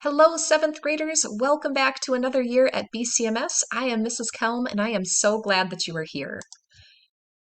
Hello, seventh graders. Welcome back to another year at BCMS. I am Mrs. Kelm, and I am so glad that you are here.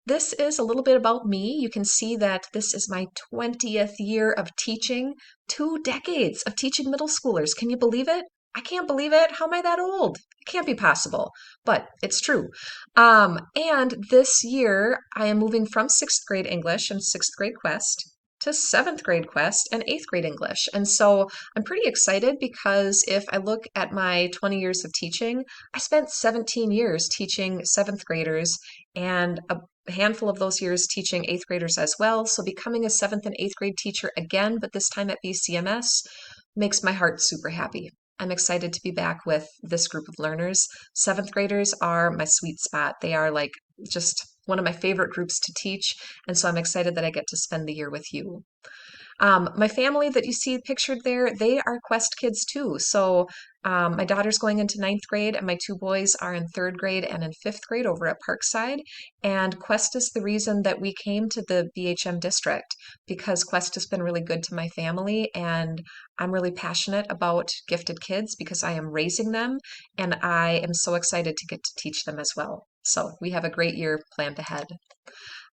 This is a little bit about me. You can see that this is my 20th year of teaching, 2 decades of teaching middle schoolers. Can you believe it? I can't believe it. How am I that old? It can't be possible, but it's true. And this year, I am moving from sixth grade English and sixth grade Quest to seventh grade Quest and eighth grade English. And so I'm pretty excited because if I look at my 20 years of teaching, I spent 17 years teaching seventh graders and a handful of those years teaching eighth graders as well. So becoming a seventh and eighth grade teacher again, but this time at BCMS, makes my heart super happy. I'm excited to be back with this group of learners. Seventh graders are my sweet spot. They are like just one of my favorite groups to teach, and so I'm excited that I get to spend the year with you. My family that you see pictured there, they are Quest kids too. So my daughter's going into ninth grade, and my two boys are in third grade and in fifth grade over at Parkside. And Quest is the reason that we came to the BHM district because Quest has been really good to my family, and I'm really passionate about gifted kids because I am raising them, and I am so excited to get to teach them as well. So we have a great year planned ahead.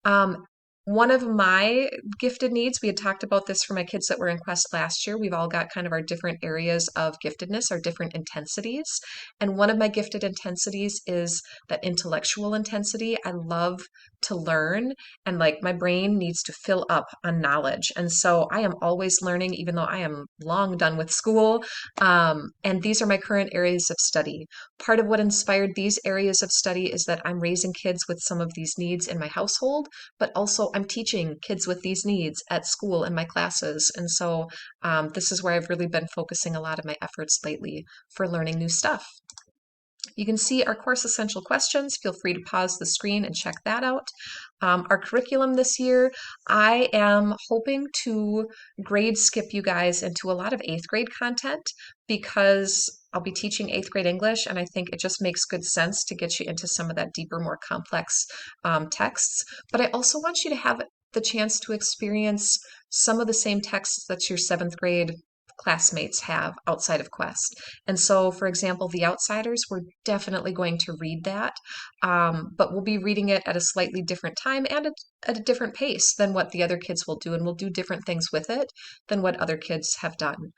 Um, One of my gifted needs, we had talked about this for my kids that were in Quest last year. We've all got kind of our different areas of giftedness, our different intensities. And one of my gifted intensities is that intellectual intensity. I love to learn, and like my brain needs to fill up on knowledge. And so I am always learning, even though I am long done with school. And these are my current areas of study. Part of what inspired these areas of study is that I'm raising kids with some of these needs in my household, but also I'm teaching kids with these needs at school in my classes. And so this is where I've really been focusing a lot of my efforts lately for learning new stuff. You can see our course essential questions. Feel free to pause the screen and check that out. Our curriculum this year, I am hoping to grade skip you guys into a lot of eighth grade content because I'll be teaching eighth grade English, and I think it just makes good sense to get you into some of that deeper, more complex texts. But I also want you to have the chance to experience some of the same texts that your seventh grade classmates have outside of Quest. And so, for example, The Outsiders, we're definitely going to read that, but we'll be reading it at a slightly different time and at a different pace than what the other kids will do, and we'll do different things with it than what other kids have done.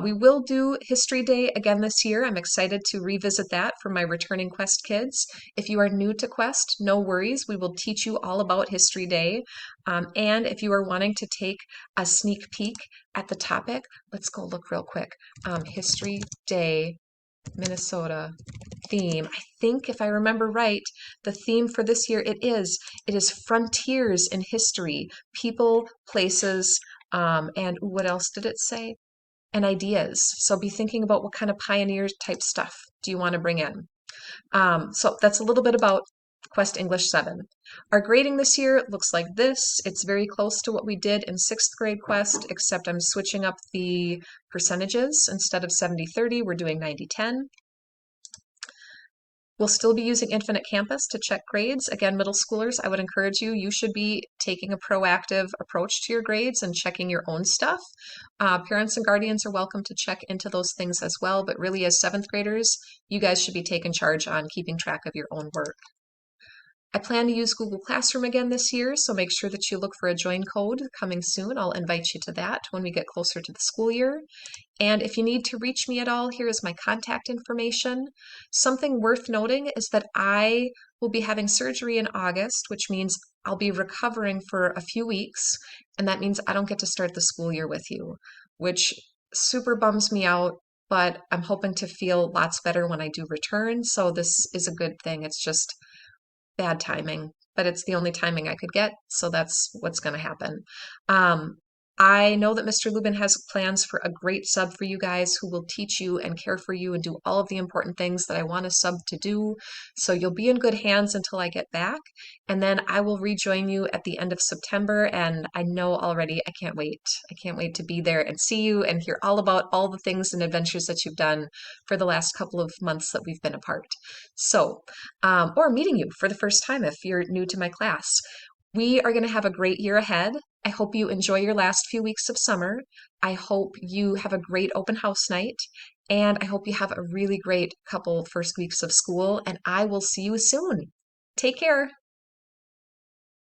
We will do History Day again this year. I'm excited to revisit that for my returning Quest kids. If you are new to Quest, no worries. We will teach you all about History Day. And if you are wanting to take a sneak peek at the topic, let's go look real quick. History Day, Minnesota theme. I think if I remember right, the theme for this year it is frontiers in history, people, places, and what else did it say? And ideas. So be thinking about what kind of pioneer type stuff do you want to bring in. So that's a little bit about Quest English 7. Our grading this year looks like this. It's very close to what we did in sixth grade Quest, except I'm switching up the percentages. Instead of 70-30, we're doing 90-10. We'll still be using Infinite Campus to check grades. Again, middle schoolers, I would encourage you, you should be taking a proactive approach to your grades and checking your own stuff. Parents and guardians are welcome to check into those things as well, but really as seventh graders, you guys should be taking charge on keeping track of your own work. I plan to use Google Classroom again this year, so make sure that you look for a join code coming soon. I'll invite you to that when we get closer to the school year. And if you need to reach me at all, here is my contact information. Something worth noting is that I will be having surgery in August, which means I'll be recovering for a few weeks, and that means I don't get to start the school year with you, which super bums me out, but I'm hoping to feel lots better when I do return, so this is a good thing. It's just bad timing, but it's the only timing I could get, so that's what's going to happen. I know that Mr. Lubin has plans for a great sub for you guys who will teach you and care for you and do all of the important things that I want a sub to do. So you'll be in good hands until I get back. And then I will rejoin you at the end of September. And I know already, I can't wait. I can't wait to be there and see you and hear all about all the things and adventures that you've done for the last couple of months that we've been apart. So, or meeting you for the first time if you're new to my class. We are going to have a great year ahead. I hope you enjoy your last few weeks of summer. I hope you have a great open house night. And I hope you have a really great couple first weeks of school. And I will see you soon. Take care.